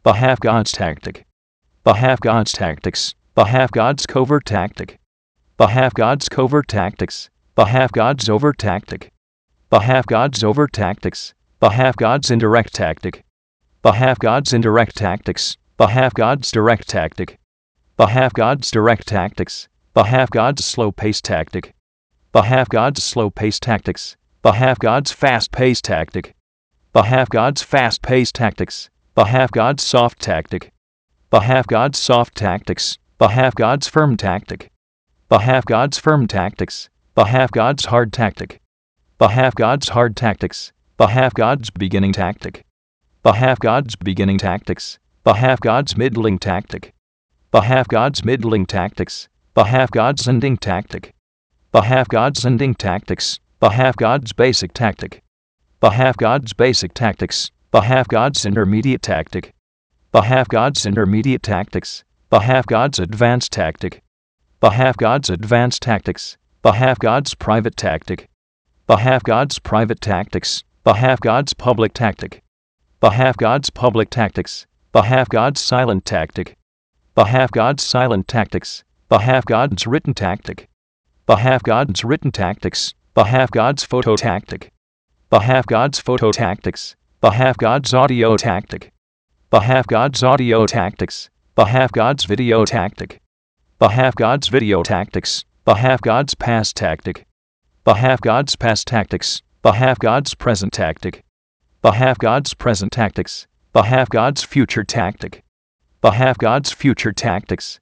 Behalf God's tactic. Behalf God's tactics. Behalf God's covert tactic. Behalf God's covert tactics. Behalf God's overt tactic. Behalf God's overt tactics. Behalf God's indirect tactic. Behalf God's indirect tactics. Behalf God's direct tactic. Behalf God's direct tactics. Behalf God's slow-paced tactic. Behalf God's slow-paced tactics. Behalf God's fast-paced tactic. Behalf God's fast-paced tactics. Behalf God's soft tactic. Behalf God's soft tactics. Behalf God's firm tactic. Behalf God's firm tactics. Behalf God's hard tactic. Behalf God's hard tactics. Behalf God's beginning tactic. Behalf God's beginning tactics. Behalf God's middling tactic. Behalf God's middling tactics. Behalf God's ending tactic. Behalf God's ending tactics. Behalf God's basic tactic. Behalf God's basic tactics. Behalf God's intermediate tactic. Behalf God's intermediate tactics. Behalf God's advanced tactic. Behalf God's advanced tactics. Behalf God's private tactic. Behalf God's private tactics. Behalf God's public tactic. Behalf God's public tactics. Behalf God's silent tactic. Behalf God's silent tactics. Behalf God's written tactic. Behalf God's written tactics. Behalf God's photo tactic. Behalf God's photo tactics. Behalf God's audio tactic. Behalf God's audio tactics. Behalf God's video tactic. Behalf God's video tactics. Behalf God's past tactic. Behalf God's past tactics. Behalf God's present tactic. Behalf God's present tactics. Behalf God's future tactic. Behalf God's future tactics.